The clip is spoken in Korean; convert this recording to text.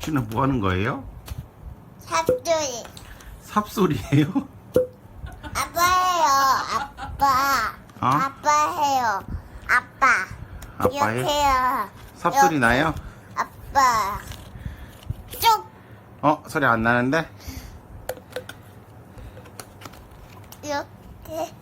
덕치는 뭐 하는 거예요? 삽소리. 삽소리예요? 아빠 해요. 아빠. 어? 아빠 해요. 아빠. 아빠 해? 이렇게 해요. 삽소리 이렇게. 나요? 아빠. 쭉. 소리 안 나는데? 이렇게.